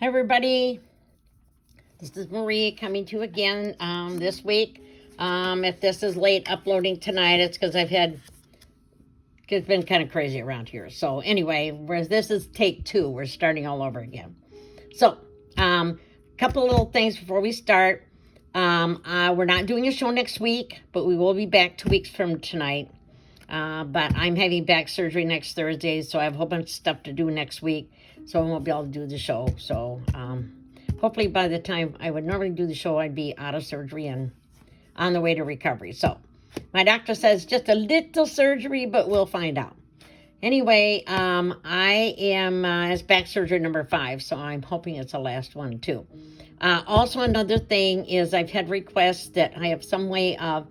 Hi everybody, this is Marie coming to you again this week. If this is late uploading tonight, it's because it's been kind of crazy around here. So anyway, whereas this is take 2, we're starting all over again. So, couple little things before we start. We're not doing a show next week, but we will be back 2 weeks from tonight. But I'm having back surgery next Thursday, so I have a whole bunch of stuff to do next week, so I won't be able to do the show. So hopefully by the time I would normally do the show, I'd be out of surgery and on the way to recovery. So my doctor says just a little surgery, but we'll find out. Anyway, I am it's back surgery number 5, so I'm hoping it's the last one too. Also, another thing is I've had requests that I have some way of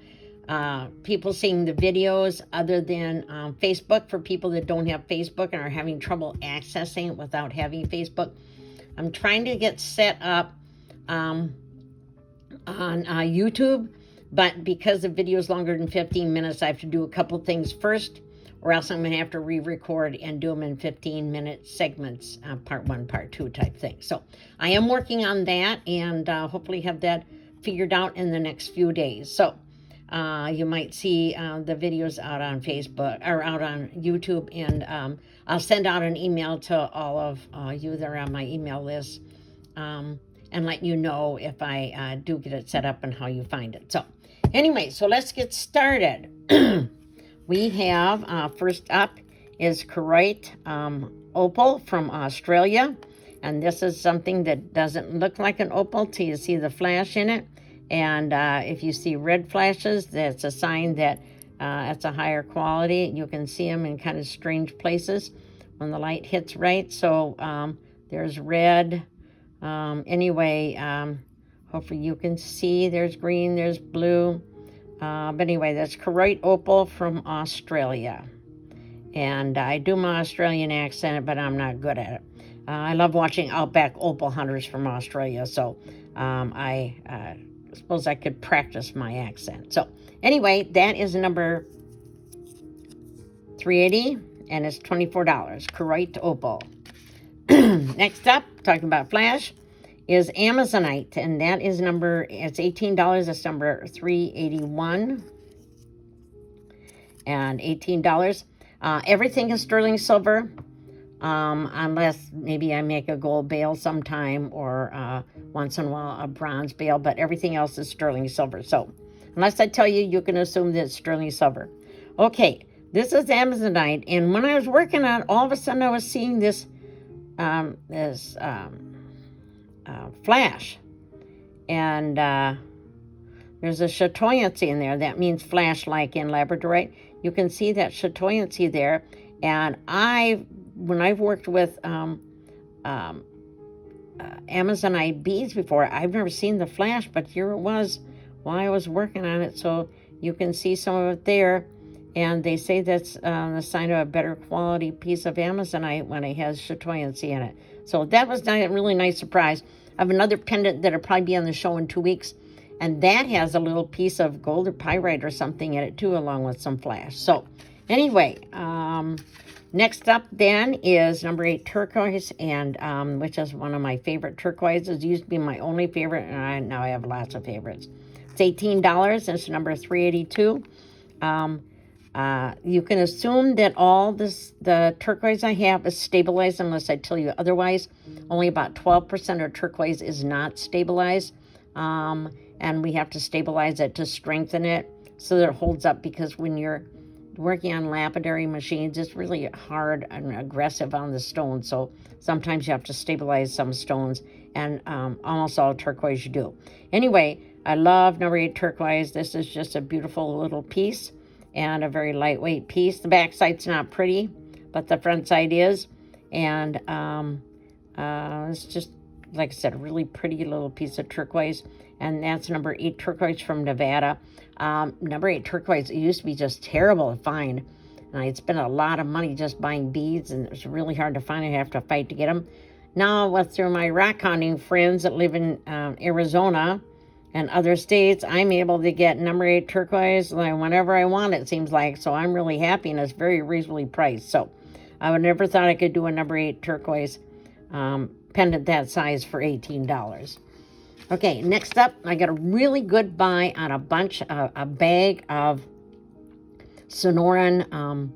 people seeing the videos other than Facebook, for people that don't have Facebook and are having trouble accessing it without having Facebook. I'm trying to get set up on YouTube, but because the video is longer than 15 minutes, I have to do a couple things first, or else I'm going to have to re-record and do them in 15-minute segments, part 1, part 2 type thing. So I am working on that, and hopefully have that figured out in the next few days. So you might see the videos out on Facebook or out on YouTube, and I'll send out an email to all of you that are on my email list, and let you know if I do get it set up and how you find it. So anyway, so let's get started. We have first up is Koroite Opal from Australia, and this is something that doesn't look like an opal till you see the flash in it. And if you see red flashes, that's a sign that it's a higher quality. You can see them in kind of strange places when the light hits right. So there's red. Anyway, hopefully you can see there's green, there's blue. But anyway, that's Koroite Opal from Australia. And I do my Australian accent, but I'm not good at it. I love watching Outback Opal Hunters from Australia, so I suppose I could practice my accent. So anyway, that is number 380, and it's $24, Koroite Opal. Next up, talking about flash, is Amazonite, and that is it's $18. That's number 381, and $18. Everything is sterling silver, unless maybe I make a gold bale sometime, or once in a while a bronze bale, but everything else is sterling silver. So unless I tell you, you can assume that it's sterling silver. Okay, this is Amazonite, and when I was working on it, all of a sudden I was seeing this flash, and there's a chatoyancy in there. That means flash, like in labradorite. You can see that chatoyancy there, and when I've worked with Amazonite beads before, I've never seen the flash, but here it was while I was working on it. So you can see some of it there, and they say that's the sign of a better quality piece of Amazonite when it has chatoyancy in it. So that was a really nice surprise. I have another pendant that'll probably be on the show in 2 weeks, and that has a little piece of gold or pyrite or something in it too, along with some flash. So anyway, next up then is number 8 turquoise, and which is one of my favorite turquoises. It used to be my only favorite, and now I have lots of favorites. It's $18, and it's number 382. You can assume that all the turquoise I have is stabilized unless I tell you otherwise. Only about 12% of turquoise is not stabilized, and we have to stabilize it to strengthen it so that it holds up, because when you're working on lapidary machines, it's really hard and aggressive on the stone, so sometimes you have to stabilize some stones, and almost all turquoise you do. Anyway, I love number 8 turquoise. This is just a beautiful little piece and a very lightweight piece. The back side's not pretty, but the front side is, and it's just, like I said, a really pretty little piece of turquoise, and that's number 8 turquoise from Nevada. Number 8 turquoise, it used to be just terrible to find, and I'd spent a lot of money just buying beads, and it was really hard to find. I have to fight to get them. Now, through my rock hunting friends that live in Arizona and other states, I'm able to get number 8 turquoise whenever I want, it seems like. So I'm really happy, and it's very reasonably priced. So I would never thought I could do a number 8 turquoise pendant that size for $18. Okay, next up, I got a really good buy on a bag of Sonoran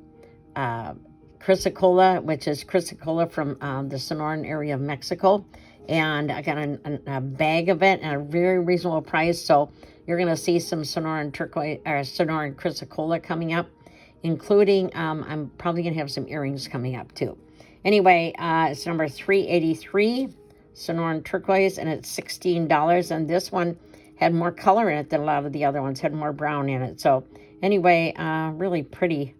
chrysocolla, which is chrysocolla from the Sonoran area of Mexico. And I got a bag of it at a very reasonable price. So you're going to see some Sonoran turquoise or Sonoran chrysocolla coming up, including I'm probably going to have some earrings coming up too. Anyway, it's number 383, Sonoran turquoise, and it's $16. And this one had more color in it than a lot of the other ones, had more brown in it. So anyway, really pretty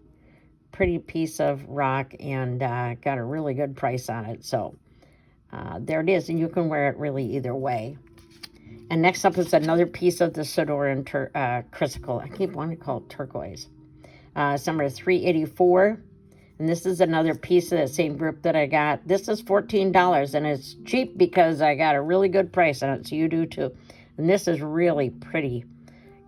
piece of rock, and got a really good price on it. So there it is, and you can wear it really either way. And next up is another piece of the Sonoran chrysocolla. I keep wanting to call it turquoise. It's number 384, and this is another piece of that same group that I got. This is $14, and it's cheap because I got a really good price on it, so you do too. And this is really pretty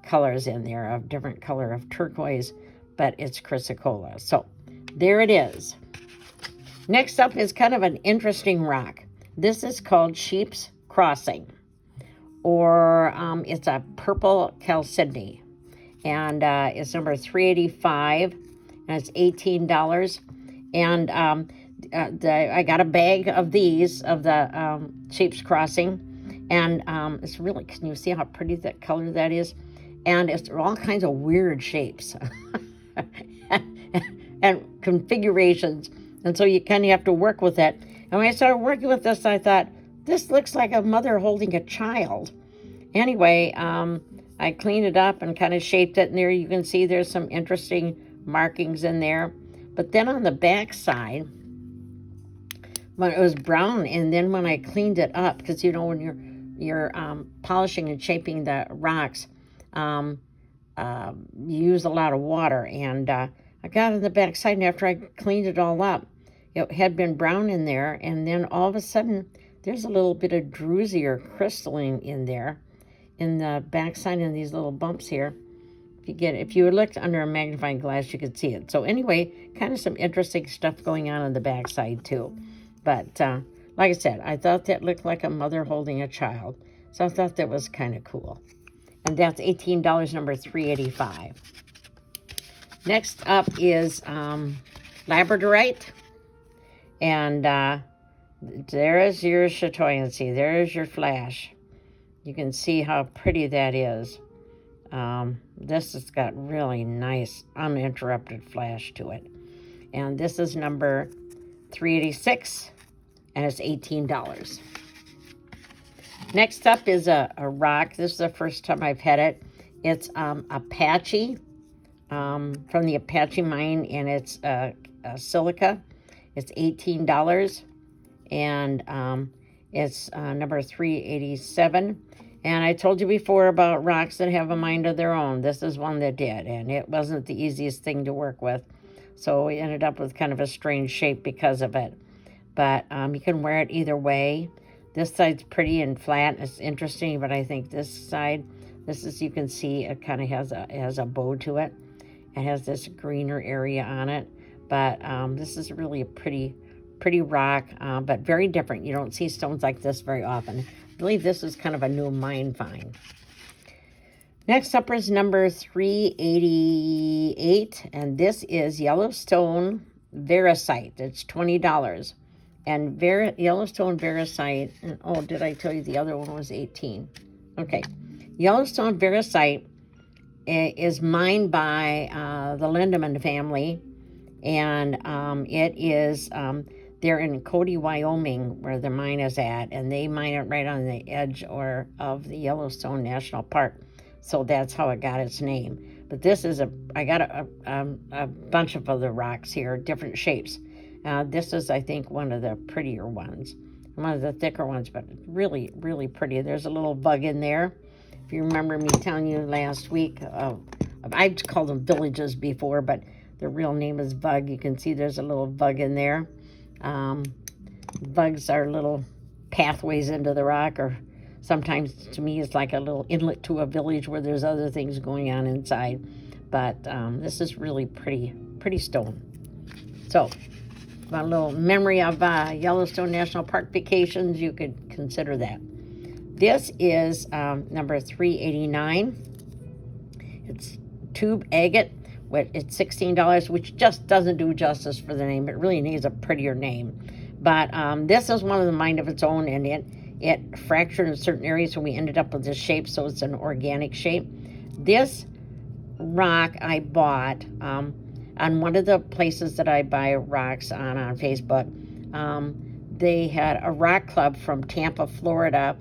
colors in there of different color of turquoise, but it's chrysocolla. So there it is. Next up is kind of an interesting rock. This is called Sheep's Crossing, or it's a purple chalcedony, and it's number 385, and it's $18. And I got a bag of these, of the Sheep's Crossing, and it's really, can you see how pretty that color that is? And it's all kinds of weird shapes and configurations. And so you kind of have to work with it. And when I started working with this, I thought, this looks like a mother holding a child. Anyway, I cleaned it up and kind of shaped it. And there you can see there's some interesting markings in there. But then on the back side, when it was brown, and then when I cleaned it up, because you know when you're polishing and shaping the rocks, you use a lot of water. And I got on the back side, and after I cleaned it all up, it had been brown in there, and then all of a sudden, there's a little bit of druzy or crystalline in there, in the backside, in these little bumps here. If you looked under a magnifying glass, you could see it. So anyway, kind of some interesting stuff going on the backside too. But like I said, I thought that looked like a mother holding a child, so I thought that was kind of cool. And that's $18, number 385. Next up is labradorite. And there is your chatoyancy. There is your flash. You can see how pretty that is. This has got really nice uninterrupted flash to it. And this is number 386, and it's $18. Next up is a rock. This is the first time I've had it. It's Apache, from the Apache mine, and it's silica. It's $18, and it's number 387. And I told you before about rocks that have a mind of their own. This is one that did, and it wasn't the easiest thing to work with. So we ended up with kind of a strange shape because of it. But you can wear it either way. This side's pretty and flat. It's interesting, but I think this side, you can see it kind of has a bow to it. It has this greener area on it. But this is really a pretty rock, but very different. You don't see stones like this very often. I believe this is kind of a new mine find. Next up is number 388, and this is Yellowstone Veracite. It's $20. And Yellowstone Veracite, and oh, did I tell you the other one was 18? Okay. Yellowstone Veracite is mined by the Lindemann family, and it is, they're in Cody, Wyoming, where the mine is at, and they mine it right on the edge of the Yellowstone National Park. So that's how it got its name. But this is I got a bunch of other rocks here, different shapes. This is, I think, one of the prettier ones, one of the thicker ones, but really, really pretty. There's a little bug in there. If you remember me telling you last week, I've called them villages before, but the real name is bug. You can see there's a little bug in there. Bugs are little pathways into the rock, or sometimes to me it's like a little inlet to a village where there's other things going on inside. But this is really pretty stone. So a little memory of Yellowstone National Park vacations, you could consider that. This is number 389. It's tube agate. It's $16, which just doesn't do justice for the name. It really needs a prettier name. But this is one of the mind of its own, and it fractured in certain areas, so we ended up with this shape, so it's an organic shape. This rock I bought on one of the places that I buy rocks on Facebook. They had a rock club from Tampa, Florida,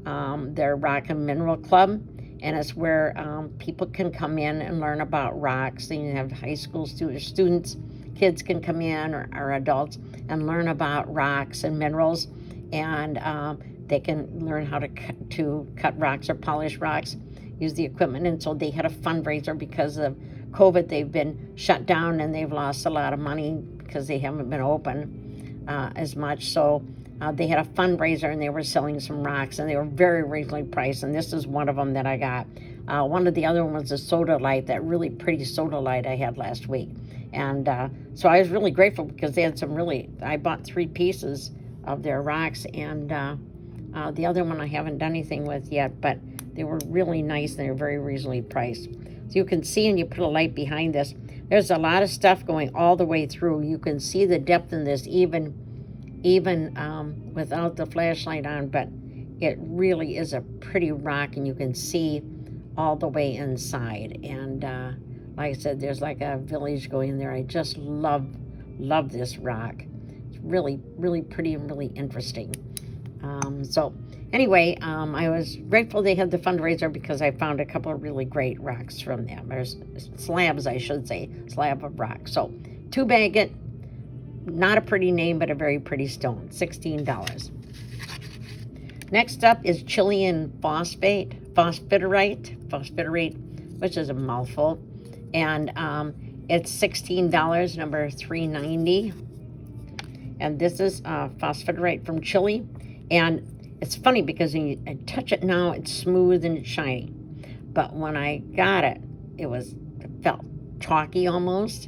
their Rock and Mineral Club, and it's where people can come in and learn about rocks. And you have high school students, kids can come in, or adults, and learn about rocks and minerals, and they can learn how to cut rocks or polish rocks, use the equipment. And so they had a fundraiser because of COVID. They've been shut down and they've lost a lot of money because they haven't been open as much. So they had a fundraiser and they were selling some rocks, and they were very reasonably priced, and this is one of them that I got. One of the other ones was a sodalite, that really pretty sodalite I had last week. And so I was really grateful because they had some I bought 3 pieces of their rocks, and the other one I haven't done anything with yet, but they were really nice and they were very reasonably priced. So you can see, and you put a light behind this, there's a lot of stuff going all the way through. You can see the depth in this even without the flashlight on, but it really is a pretty rock, and you can see all the way inside. And like I said, there's like a village going in there. I just love this rock. It's really, really pretty and really interesting. So anyway, I was grateful they had the fundraiser because I found a couple of really great rocks from them. There's slabs, I should say, slab of rock. So tube agate, not a pretty name, but a very pretty stone, $16. Next up is Chilean phosphiterite, which is a mouthful, and it's $16, number 390. And this is phosphiterite from Chile, and it's funny because when you touch it now, it's smooth and it's shiny, but when I got it, it felt chalky almost,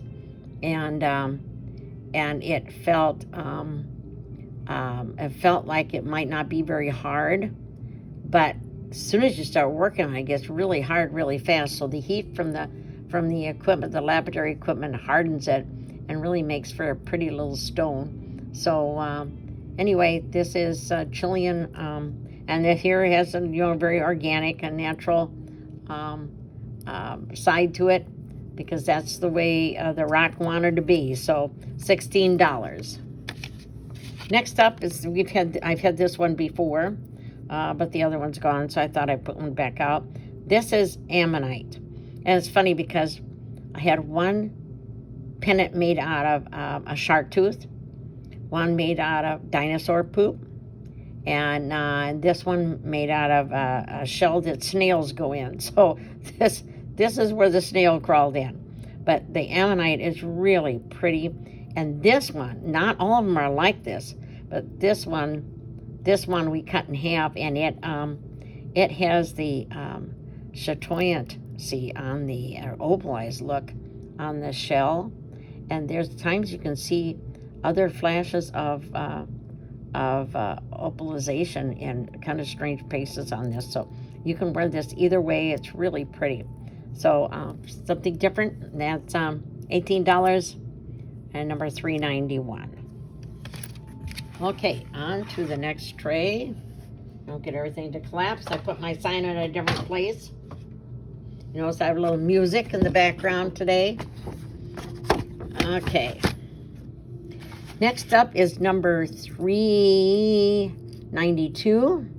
and it felt like it might not be very hard, but as soon as you start working on it, it gets really hard really fast. So the heat from the equipment, the laboratory equipment, hardens it and really makes for a pretty little stone. So anyway, this is Chilean, and here it has a very organic and natural side to it, because that's the way the rock wanted to be. So $16. Next up is I've had this one before, but the other one's gone, so I thought I'd put one back out. This is ammonite, and it's funny because I had one pendant made out of a shark tooth, one made out of dinosaur poop, and this one made out of a shell that snails go in. So this is where the snail crawled in. But the ammonite is really pretty. And this one, not all of them are like this, but this one we cut in half, and it has the chatoyancy on the opalized look on the shell. And there's times you can see other flashes of opalization in kind of strange places on this. So you can wear this either way. It's really pretty. So something different. That's $18 and number 391. Okay, on to the next tray. Don't get everything to collapse. I put my sign in a different place. You notice I have a little music in the background today. Okay. Next up is number 392.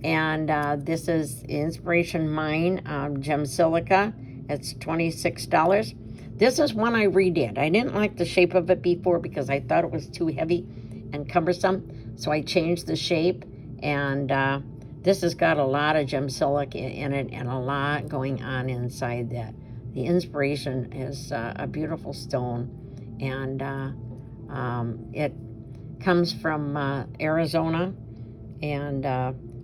And this is Inspiration Mine Gem Silica. It's $26. This is one I redid. I didn't like the shape of it before because I thought it was too heavy and cumbersome. So I changed the shape. And this has got a lot of gem silica in it and a lot going on inside that. The Inspiration is a beautiful stone. And it comes from Arizona, and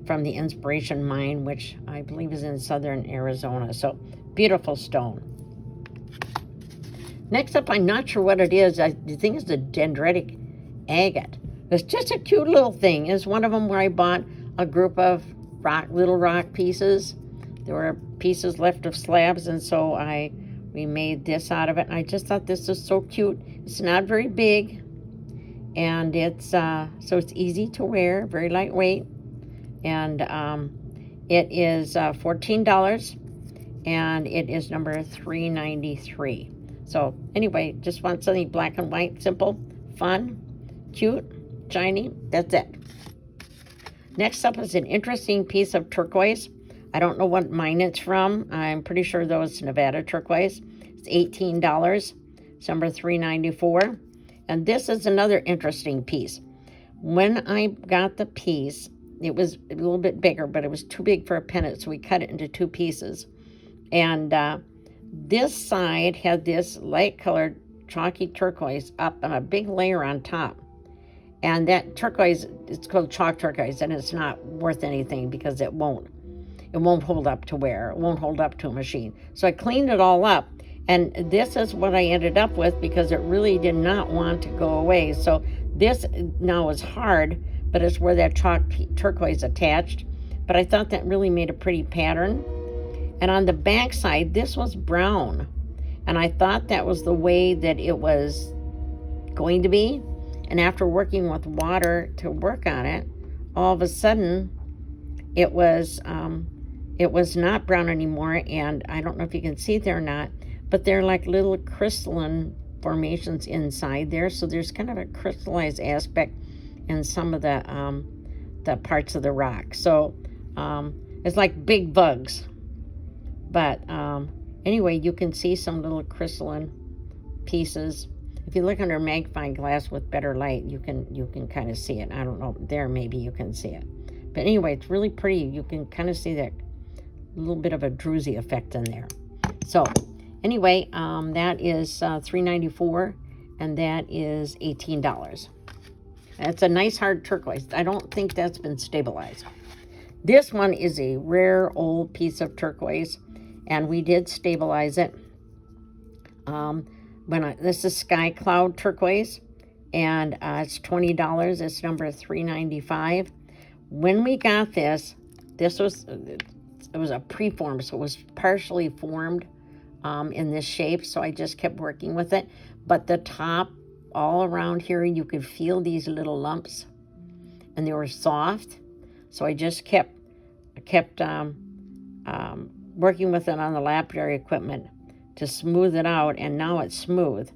from the Inspiration Mine, which I believe is in southern Arizona. So beautiful stone. Next up, I'm not sure what it is. I think it's a dendritic agate. It's just a cute little thing. It's one of them where I bought a group of little rock pieces. There were pieces left of slabs, and so we made this out of it. And I just thought this is so cute. It's not very big, and it's so it's easy to wear, very lightweight, and it is $14, and it is number 393. So anyway, just want something black and white, simple, fun, cute, shiny. That's it. Next up is an interesting piece of turquoise. I don't know what mine it's from. I'm pretty sure though it's Nevada turquoise. It's $18. It's number 394. And this is another interesting piece. When I got the piece, it was a little bit bigger, but it was too big for a pendant, so we cut it into two pieces. And this side had this light colored chalky turquoise up on a big layer on top. And that turquoise, it's called chalk turquoise, and it's not worth anything because it won't hold up to wear. It won't hold up to a machine. So I cleaned it all up, and this is what I ended up with because it really did not want to go away. So this now is hard, but it's where that chalk turquoise attached. But I thought that really made a pretty pattern. And on the back side, this was brown. And I thought that was the way that it was going to be. And after working with water to work on it, all of a sudden, it was not brown anymore. And I don't know if you can see it there or not, but they're like little crystalline formations inside there. So there's kind of a crystallized aspect in some of the parts of the rock. So it's like big bugs. But anyway, you can see some little crystalline pieces. If you look under a magnifying glass with better light, you can kind of see it. I don't know, there maybe you can see it. But anyway, it's really pretty. You can kind of see that little bit of a druzy effect in there. So anyway, that is $394, and that is $18. That's a nice hard turquoise. I don't think that's been stabilized. This one is a rare old piece of turquoise, and we did stabilize it. This is Sky Cloud turquoise, and it's $20. It's number 395. When we got this was a preform, so it was partially formed in this shape. So I just kept working with it. But the top, all around here, you could feel these little lumps, and they were soft. So I just kept working with it on the lapidary equipment to smooth it out, and now it's smooth,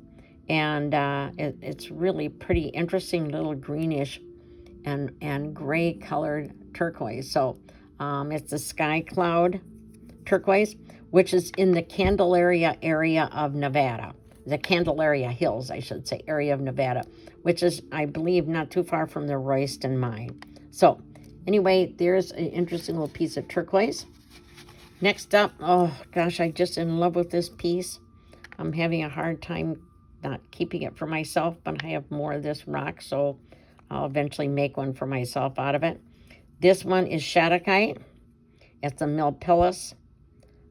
and it's really pretty interesting little greenish and gray colored turquoise. So it's the Sky Cloud turquoise, which is in the Candelaria area of Nevada, the Candelaria Hills, I should say, area of Nevada, which is, I believe, not too far from the Royston mine. So anyway, there's an interesting little piece of turquoise. Next up, oh gosh, I'm just in love with this piece. I'm having a hard time not keeping it for myself, but I have more of this rock, so I'll eventually make one for myself out of it. This one is Shattuckite. It's a Milpillis.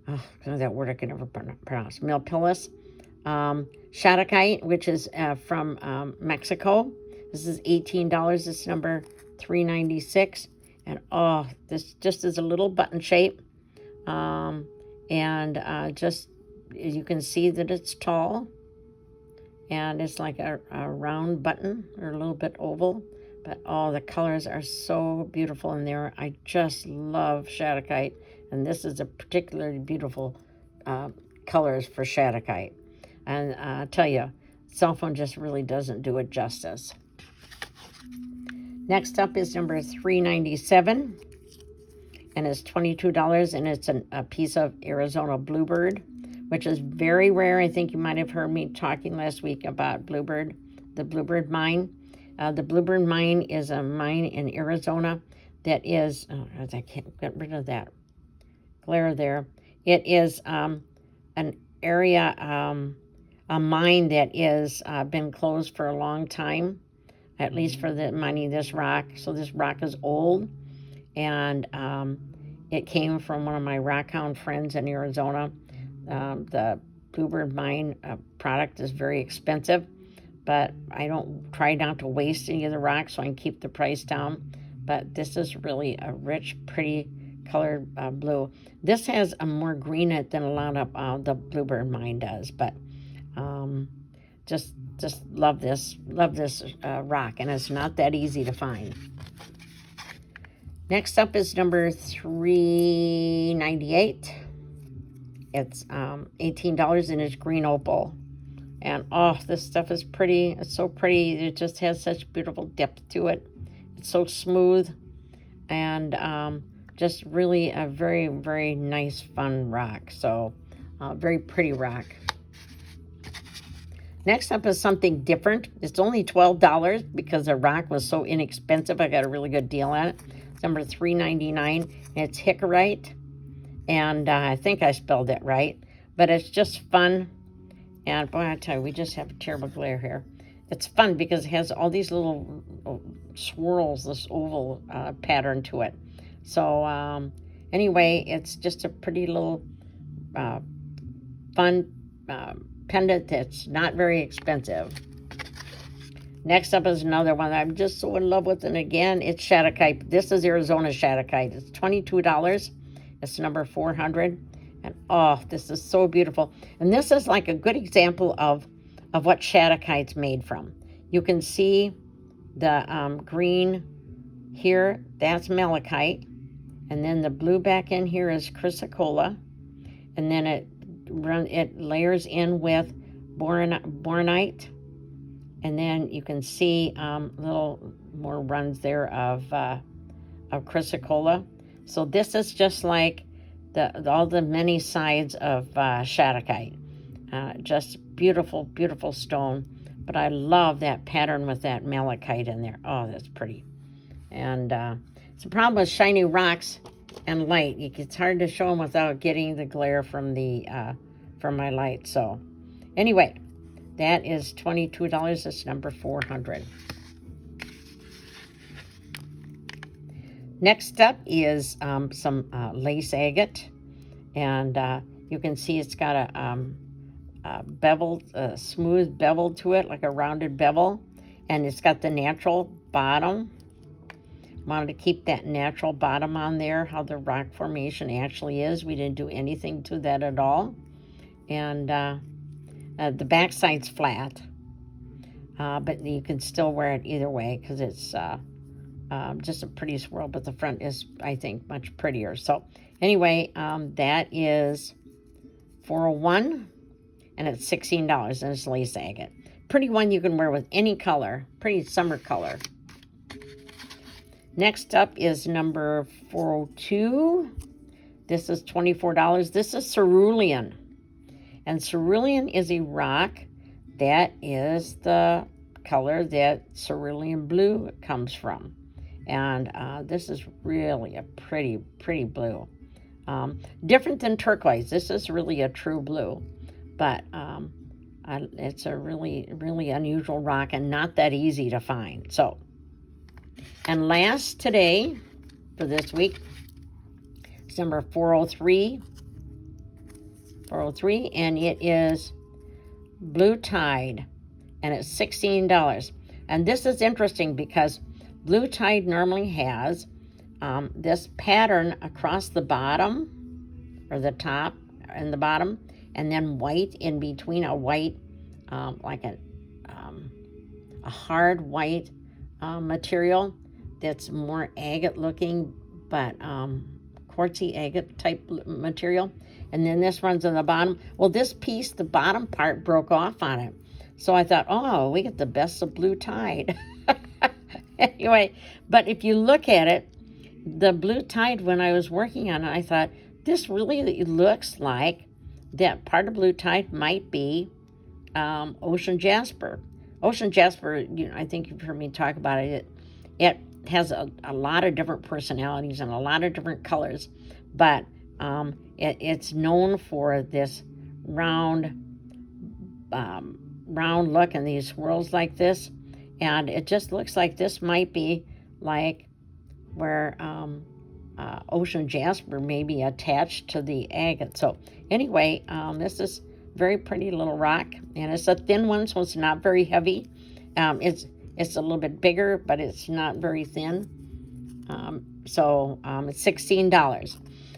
Oh, that word I can never pronounce. Milpillis. Shattuckite, which is from Mexico. This is $18. It's number 396. And oh, this just is a little button shape. Just, you can see that it's tall, and it's like a round button, or a little bit oval, but all the colors are so beautiful in there. I just love Shattuckite, and this is a particularly beautiful colors for Shattuckite. And I tell you, cell phone just really doesn't do it justice. Next up is number 397. And it's $22, and it's a piece of Arizona bluebird, which is very rare. I think you might have heard me talking last week about bluebird, the bluebird mine. The bluebird mine is a mine in Arizona that is, I can't get rid of that glare there. It is an area, a mine that is been closed for a long time, at least for the mining this rock. So this rock is old. And it came from one of my rockhound friends in Arizona. The Bluebird Mine product is very expensive, but I don't try not to waste any of the rocks so I can keep the price down. But this is really a rich, pretty colored blue. This has a more green in it than a lot of the Bluebird Mine does, but just love this rock, and it's not that easy to find. Next up is number 398. It's $18 and it's green opal. And oh, this stuff is pretty. It's so pretty. It just has such beautiful depth to it. It's so smooth, and just really a very, very nice, fun rock. So very pretty rock. Next up is something different. It's only $12 because the rock was so inexpensive. I got a really good deal on it. It's number 399, and it's hickorite. And I think I spelled it right. But it's just fun. And boy, I tell you, we just have a terrible glare here. It's fun because it has all these little swirls, this oval pattern to it. So anyway, it's just a pretty little fun pendant that's not very expensive. Next up is another one I'm just so in love with, and again, it's Shattuckite. This is Arizona Shattuckite. It's $22. It's number 400, and oh, this is so beautiful. And this is like a good example of what Shattuckite's made from. You can see the green here, that's malachite, and then the blue back in here is chrysocolla, and then it layers in with boronite, and then you can see little more runs there of chrysocolla. So this is just like all the many sides of Shattuckite. Just beautiful, beautiful stone. But I love that pattern with that malachite in there. Oh, that's pretty. And it's a problem with shiny rocks and light. It's hard to show them without getting the glare from my light. So anyway, that is $22. It's number 400. Next up is some lace agate, and you can see it's got a beveled, smooth bevel to it, like a rounded bevel, and it's got the natural bottom. Wanted to keep that natural bottom on there, how the rock formation actually is. We didn't do anything to that at all. And the back side's flat, but you can still wear it either way because it's just a pretty swirl, but the front is, I think, much prettier. So anyway, that is $401, and it's $16, and it's lace agate. Pretty one you can wear with any color, pretty summer color. Next up is number 402. This is $24. This is cerulean. And cerulean is a rock that is the color that cerulean blue comes from. And this is really a pretty, pretty blue. Different than turquoise. This is really a true blue. But it's a really, really unusual rock and not that easy to find. So, and last today for this week is number 403. 403, and it is Blue Tide, and it's $16. And this is interesting because Blue Tide normally has this pattern across the bottom, or the top and the bottom, and then white in between, a white, like a hard white material that's more agate looking, but quartzy agate type material. And then this runs on the bottom. Well, this piece, the bottom part, broke off on it. So I thought, oh, we get the best of Blue Tide. Anyway, but if you look at it, the Blue Tide, when I was working on it, I thought, this really looks like that part of Blue Tide might be ocean jasper. Ocean jasper, I think you've heard me talk about it. It has a lot of different personalities and a lot of different colors, but it's known for this round look and these swirls like this, and it just looks like this might be like where ocean jasper may be attached to the agate. So anyway, this is very pretty little rock, and it's a thin one, so it's not very heavy. It's a little bit bigger, but it's not very thin. It's $16.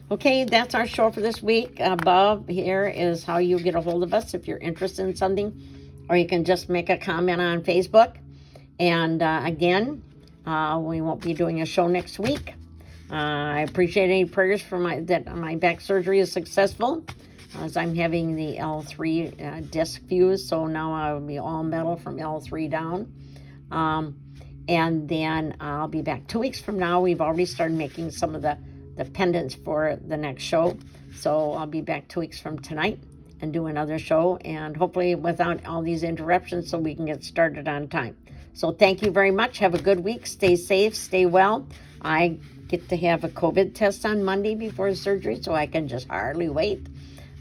Okay, that's our show for this week. Above here is how you get a hold of us if you're interested in something, or you can just make a comment on Facebook. And again, we won't be doing a show next week. I appreciate any prayers for that my back surgery is successful, as I'm having the L3 disc fused, so now I'll be all metal from L3 down. And then I'll be back 2 weeks from now. We've already started making some of the pendants for the next show, so I'll be back 2 weeks from tonight and do another show, and hopefully without all these interruptions, so we can get started on time. So thank you very much. Have a good week. Stay safe. Stay well. I get to have a COVID test on Monday before surgery, so I can just hardly wait.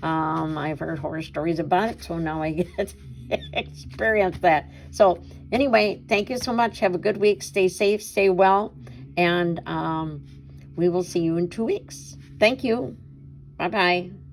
I've heard horror stories about it, so now I get to experience that. So anyway, thank you so much. Have a good week. Stay safe. Stay well. And we will see you in 2 weeks. Thank you. Bye-bye.